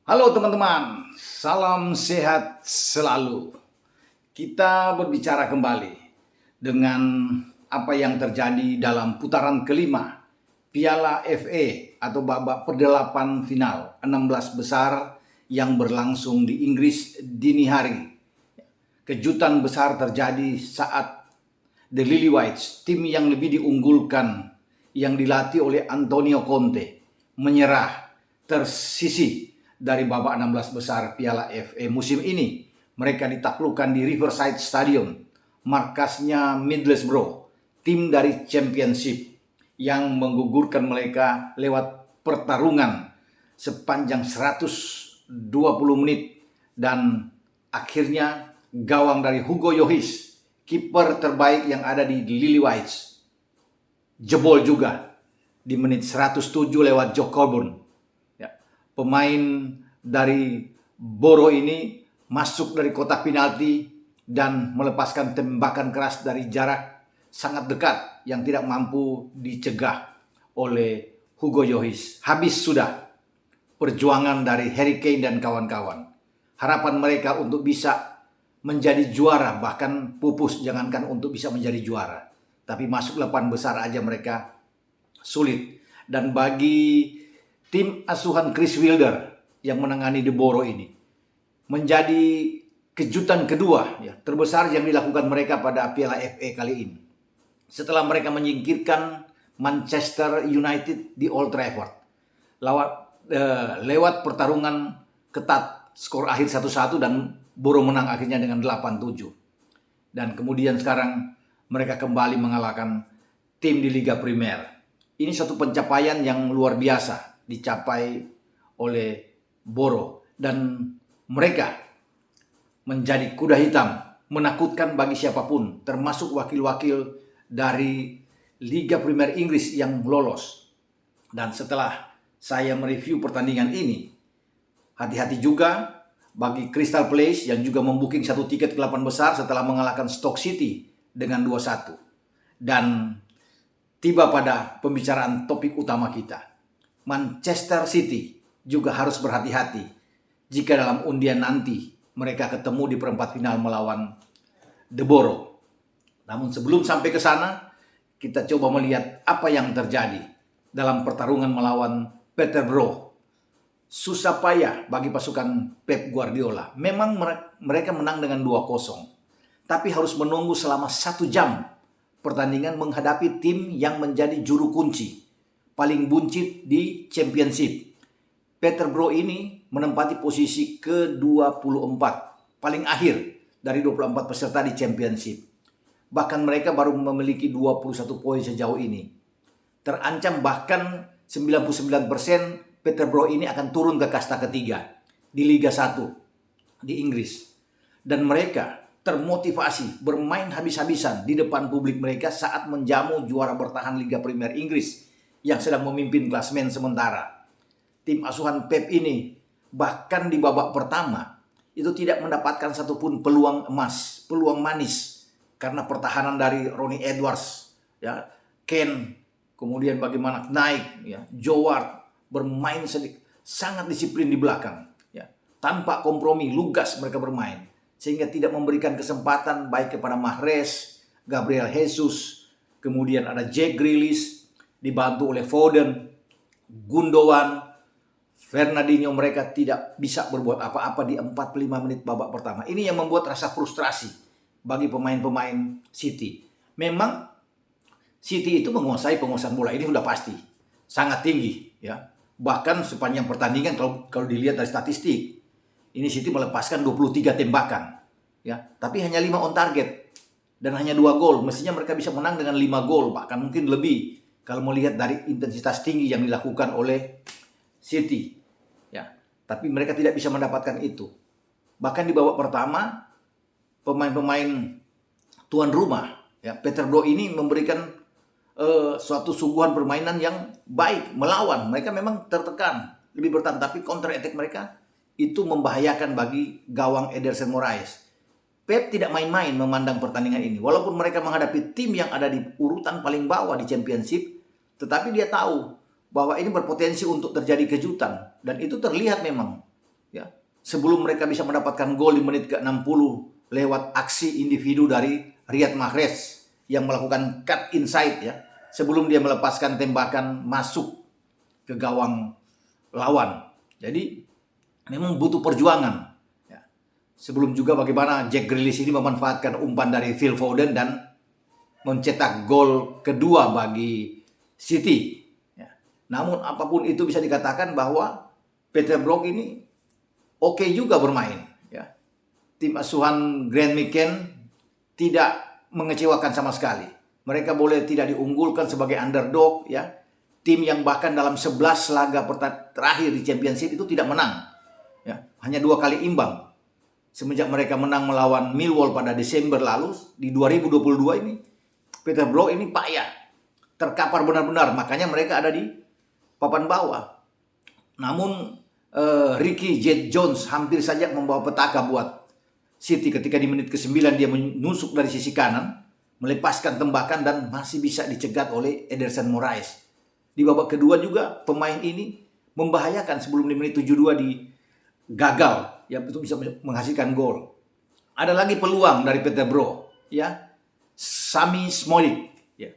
Halo teman-teman, salam sehat selalu. Kita berbicara kembali dengan apa yang terjadi dalam putaran kelima Piala FA atau babak perdelapan final 16 besar yang berlangsung di Inggris dini hari. Kejutan besar terjadi saat The Lily Whites, tim yang lebih diunggulkan yang dilatih oleh Antonio Conte, menyerah tersisih dari babak 16 besar Piala FA musim ini. Mereka ditaklukkan di Riverside Stadium, markasnya Middlesbrough, tim dari Championship yang menggugurkan mereka lewat pertarungan sepanjang 120 menit dan akhirnya gawang dari Hugo Lloris, kiper terbaik yang ada di Lily Whites, jebol juga di menit 107 lewat Joe Coburn. Pemain dari Boro ini masuk dari kotak penalti dan melepaskan tembakan keras dari jarak sangat dekat yang tidak mampu dicegah oleh Hugo Lloris. Habis sudah perjuangan dari Harry Kane dan kawan-kawan. Harapan mereka untuk bisa menjadi juara bahkan pupus, jangankan untuk bisa menjadi juara. Tapi masuk 8 besar aja mereka sulit. Dan bagi tim asuhan Chris Wilder yang menangani The Boro ini menjadi kejutan kedua terbesar yang dilakukan mereka pada Piala FA kali ini. Setelah mereka menyingkirkan Manchester United di Old Trafford lewat pertarungan ketat, skor akhir 1-1 dan Boro menang akhirnya dengan 8-7. Dan kemudian sekarang mereka kembali mengalahkan tim di Liga Primer. Ini suatu pencapaian yang luar biasa dicapai oleh Boro dan mereka menjadi kuda hitam menakutkan bagi siapapun, termasuk wakil-wakil dari Liga Primer Inggris yang lolos. Dan setelah saya mereview pertandingan ini, hati-hati juga bagi Crystal Palace yang juga membooking satu tiket ke 8 besar setelah mengalahkan Stoke City dengan 2-1. Dan tiba pada pembicaraan topik utama kita. Manchester City juga harus berhati-hati jika dalam undian nanti mereka ketemu di perempat final melawan The Boro. Namun sebelum sampai ke sana, kita coba melihat apa yang terjadi dalam pertarungan melawan Peterborough. Susah payah bagi pasukan Pep Guardiola. Memang mereka menang dengan 2-0, tapi harus menunggu selama 1 jam pertandingan menghadapi tim yang menjadi juru kunci paling buncit di Championship. Peterborough ini menempati posisi ke-24, paling akhir dari 24 peserta di Championship. Bahkan mereka baru memiliki 21 poin sejauh ini. Terancam bahkan 99% Peterborough ini akan turun ke kasta ketiga di Liga 1 di Inggris. Dan mereka termotivasi bermain habis-habisan di depan publik mereka saat menjamu juara bertahan Liga Premier Inggris yang sedang memimpin klasemen sementara. Tim asuhan Pep ini bahkan di babak pertama itu tidak mendapatkan satupun peluang emas, peluang manis karena pertahanan dari Ronnie Edwards, Ken, kemudian bagaimana Knight, Joe Ward bermain sangat disiplin di belakang, tanpa kompromi, lugas mereka bermain sehingga tidak memberikan kesempatan baik kepada Mahrez, Gabriel Jesus, kemudian ada Jack Grealish dibantu oleh Foden, Gundogan, Fernandinho. Mereka tidak bisa berbuat apa-apa di 45 menit babak pertama. Ini yang membuat rasa frustrasi bagi pemain-pemain City. Memang City itu menguasai penguasaan bola, ini sudah pasti sangat tinggi, Bahkan sepanjang pertandingan kalau dilihat dari statistik, ini City melepaskan 23 tembakan, tapi hanya 5 on target dan hanya 2 gol. Mestinya mereka bisa menang dengan 5 gol, bahkan mungkin lebih kalau melihat dari intensitas tinggi yang dilakukan oleh City, tapi mereka tidak bisa mendapatkan itu. Bahkan di babak pertama, pemain-pemain tuan rumah, Peterborough ini memberikan suatu suguhan permainan yang baik, melawan. Mereka memang tertekan, lebih bertahan, tapi counter attack mereka itu membahayakan bagi gawang Ederson Moraes. Pep tidak main-main memandang pertandingan ini. Walaupun mereka menghadapi tim yang ada di urutan paling bawah di Championship, tetapi dia tahu bahwa ini berpotensi untuk terjadi kejutan. Dan itu terlihat memang ya. Sebelum mereka bisa mendapatkan gol di menit ke-60 lewat aksi individu dari Riyad Mahrez yang melakukan cut inside ya, sebelum dia melepaskan tembakan masuk ke gawang lawan. Jadi memang butuh perjuangan. Ya. Sebelum juga bagaimana Jack Grealish ini memanfaatkan umpan dari Phil Foden dan mencetak gol kedua bagi City. Ya. Namun apapun itu bisa dikatakan bahwa Peter Brock ini oke juga bermain. Ya. Tim asuhan Grant McCann tidak mengecewakan sama sekali. Mereka boleh tidak diunggulkan sebagai underdog, ya. Tim yang bahkan dalam 11 laga terakhir di Championship itu tidak menang. Ya, hanya 2 kali imbang. Semenjak mereka menang melawan Millwall pada Desember lalu, di 2022 ini, Peter Brock ini payah. Terkapar benar-benar, makanya mereka ada di papan bawah. Namun, Ricky Jet Jones hampir saja membawa petaka buat City ketika di menit ke-9 dia menusuk dari sisi kanan, melepaskan tembakan dan masih bisa dicegat oleh Ederson Moraes. Di babak kedua juga pemain ini membahayakan sebelum di menit 72 gagal ya, itu bisa menghasilkan gol. Ada lagi peluang dari Peterborough ya. Sami Smolik ya,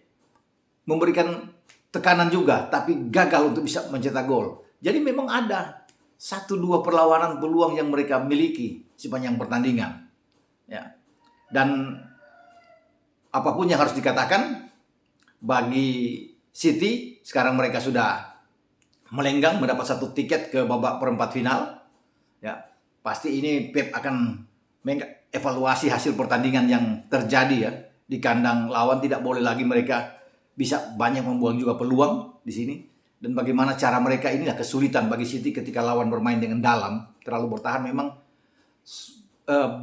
memberikan tekanan juga tapi gagal untuk bisa mencetak gol. Jadi memang ada 1-2 perlawanan peluang yang mereka miliki sepanjang pertandingan. Ya. Dan apapun yang harus dikatakan bagi City, sekarang mereka sudah melenggang mendapat 1 tiket ke babak perempat final. Ya, pasti ini Pep akan mengevaluasi hasil pertandingan yang terjadi ya di kandang lawan. Tidak boleh lagi mereka bisa banyak membuang juga peluang di sini. Dan bagaimana cara mereka, inilah kesulitan bagi City ketika lawan bermain dengan dalam, terlalu bertahan memang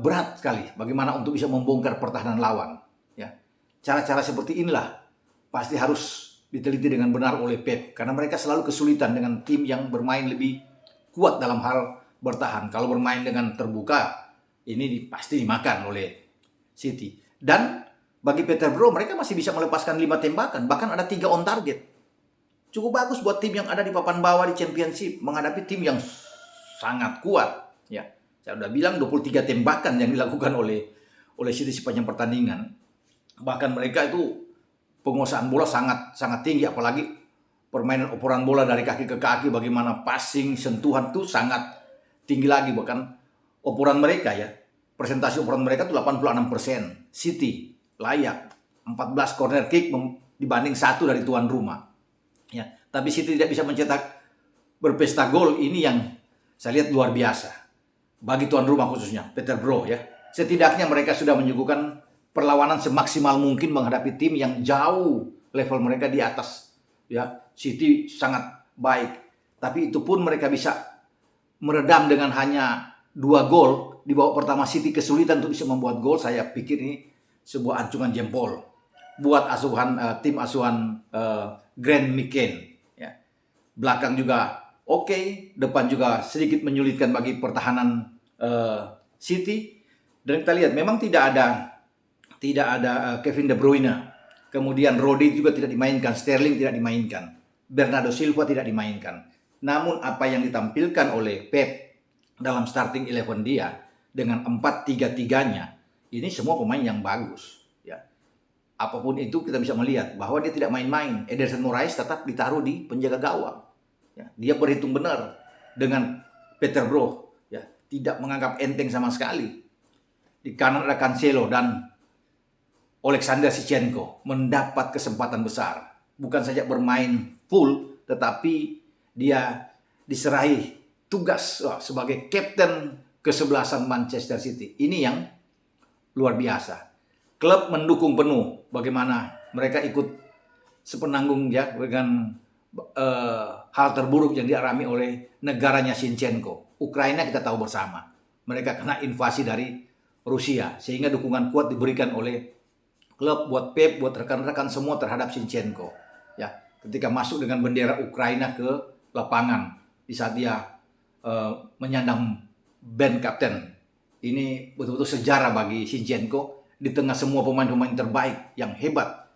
berat sekali bagaimana untuk bisa membongkar pertahanan lawan ya. Cara-cara seperti inilah pasti harus diteliti dengan benar oleh Pep karena mereka selalu kesulitan dengan tim yang bermain lebih kuat dalam hal bertahan. Kalau bermain dengan terbuka ini pasti dimakan oleh City. Dan bagi Peterborough mereka masih bisa melepaskan 5 tembakan, bahkan ada 3 on target. Cukup bagus buat tim yang ada di papan bawah di Championship menghadapi tim yang sangat kuat ya. Saya udah bilang 23 tembakan yang dilakukan oleh City sepanjang pertandingan. Bahkan mereka itu penguasaan bola sangat tinggi, apalagi permainan operan bola dari kaki ke kaki, bagaimana passing, sentuhan itu sangat tinggi lagi. Bahkan operan mereka ya, persentase operan mereka itu 86%. City layak 14 corner kick dibanding 1 dari tuan rumah. Ya, tapi City tidak bisa mencetak berpesta gol, ini yang saya lihat luar biasa. Bagi tuan rumah khususnya Peterborough ya, setidaknya mereka sudah menyuguhkan perlawanan semaksimal mungkin menghadapi tim yang jauh level mereka di atas ya. City sangat baik, tapi itu pun mereka bisa meredam dengan hanya 2 gol di babak pertama. City kesulitan untuk bisa membuat gol. Saya pikir ini sebuah acungan jempol buat tim asuhan Grant McCann ya. Belakang juga oke, depan juga sedikit menyulitkan bagi pertahanan City. Dan kita lihat memang tidak ada Kevin De Bruyne. Kemudian Rodri juga tidak dimainkan, Sterling tidak dimainkan, Bernardo Silva tidak dimainkan. Namun apa yang ditampilkan oleh Pep dalam starting 11 dia dengan 4-3-3-nya, ini semua pemain yang bagus ya. Apapun itu kita bisa melihat bahwa dia tidak main-main. Ederson Moraes tetap ditaruh di penjaga gawang. Ya, dia berhitung benar dengan Peterborough, ya, tidak menganggap enteng sama sekali. Di kanan ada Cancelo dan Alexander Zinchenko mendapat kesempatan besar. Bukan saja bermain full, tetapi dia diserahi tugas sebagai kapten kesebelasan Manchester City. Ini yang luar biasa. Klub mendukung penuh bagaimana mereka ikut sepenanggung ya dengan hal terburuk yang dialami oleh negaranya Zinchenko. Ukraina kita tahu bersama, mereka kena invasi dari Rusia, sehingga dukungan kuat diberikan oleh klub buat Pep, buat rekan-rekan semua terhadap Zinchenko. Ya, ketika masuk dengan bendera Ukraina ke lapangan di saat dia menyandang band kapten, ini betul-betul sejarah bagi Zinchenko di tengah semua pemain-pemain terbaik yang hebat.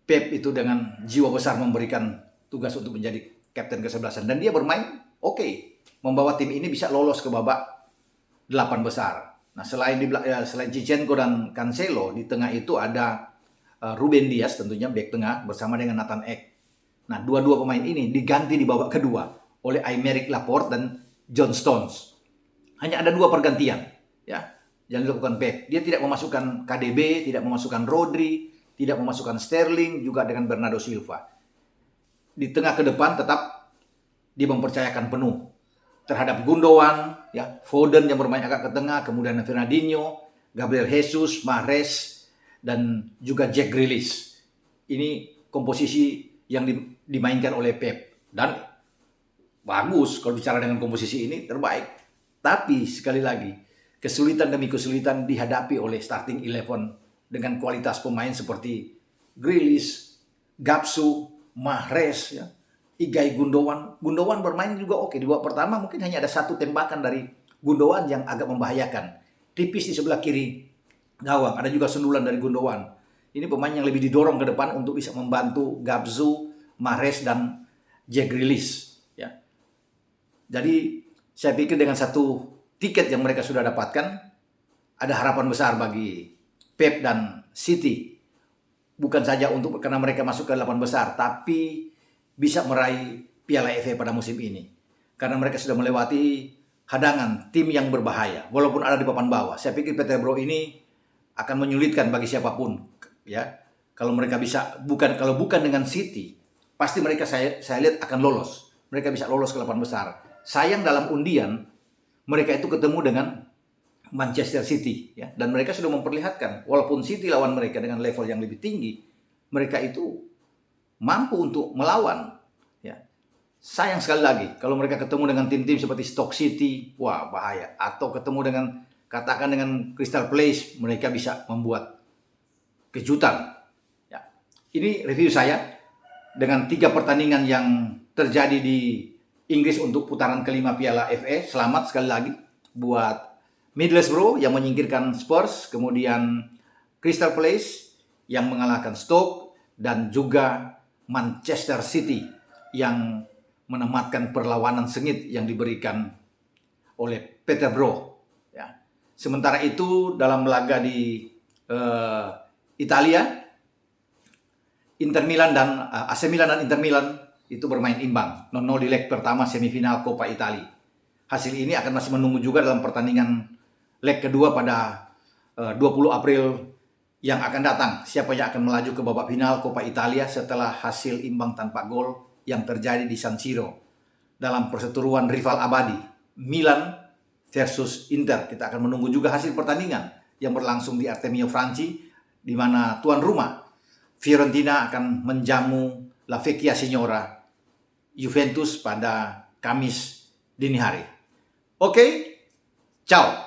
Pep itu dengan jiwa besar memberikan tugas untuk menjadi kapten kesebelasan dan dia bermain oke. membawa tim ini bisa lolos ke babak 8 besar. Nah, selain Zinchenko dan Cancelo, di tengah itu ada Ruben Dias tentunya back tengah bersama dengan Nathan Ake. Nah, dua-dua pemain ini diganti di babak kedua oleh Aymeric Laporte dan John Stones. Hanya ada 2 pergantian, ya, yang dilakukan Pep. Dia tidak memasukkan KDB, tidak memasukkan Rodri, tidak memasukkan Sterling, juga dengan Bernardo Silva. Di tengah ke depan tetap dia mempercayakan penuh terhadap Gundogan, ya, Foden yang bermain agak ke tengah, kemudian Fernandinho, Gabriel Jesus, Mahrez, dan juga Jack Grealish. Ini komposisi yang dimainkan oleh Pep. Dan bagus kalau bicara dengan komposisi ini, terbaik. Tapi sekali lagi, kesulitan demi kesulitan dihadapi oleh starting 11 dengan kualitas pemain seperti Grealish, Gapsu, Mahrez, ya, Ilkay Gundogan. Gundogan bermain juga oke. Di babak pertama mungkin hanya ada 1 tembakan dari Gundogan yang agak membahayakan. Tipis di sebelah kiri gawang. Ada juga sundulan dari Gundogan. Ini pemain yang lebih didorong ke depan untuk bisa membantu Gapsu, Mahrez, dan Jack Grealish. Ya. Jadi saya pikir dengan 1 tiket yang mereka sudah dapatkan, ada harapan besar bagi Pep dan City. Bukan saja karena mereka masuk ke 8 besar, tapi bisa meraih Piala FA pada musim ini. Karena mereka sudah melewati hadangan tim yang berbahaya, walaupun ada di papan bawah. Saya pikir Peterborough ini akan menyulitkan bagi siapapun, ya. Kalau mereka kalau bukan dengan City, pasti mereka saya lihat akan lolos. Mereka bisa lolos ke 8 besar. Sayang dalam undian mereka itu ketemu dengan Manchester City, ya, dan mereka sudah memperlihatkan walaupun City lawan mereka dengan level yang lebih tinggi, mereka itu mampu untuk melawan, ya. Sayang sekali lagi kalau mereka ketemu dengan tim-tim seperti Stoke City, wah bahaya. Atau ketemu dengan Crystal Palace, mereka bisa membuat kejutan. Ya. Ini review saya dengan 3 pertandingan yang terjadi di Inggris untuk putaran kelima Piala FA. Selamat sekali lagi buat Middlesbrough yang menyingkirkan Spurs, kemudian Crystal Palace yang mengalahkan Stoke, dan juga Manchester City yang menematkan perlawanan sengit yang diberikan oleh Peterborough. Ya. Sementara itu dalam laga di Italia, Inter Milan dan AC Milan dan Inter Milan itu bermain imbang 0-0 di leg pertama semifinal Coppa Italia. Hasil ini akan masih menunggu juga dalam pertandingan leg kedua pada 20 April yang akan datang. Siapa yang akan melaju ke babak final Coppa Italia setelah hasil imbang tanpa gol yang terjadi di San Siro dalam perseteruan rival abadi Milan versus Inter. Kita akan menunggu juga hasil pertandingan yang berlangsung di Artemio Franchi, di mana tuan rumah Fiorentina akan menjamu La Vecchia Signora Juventus pada Kamis dini hari. Oke, ciao.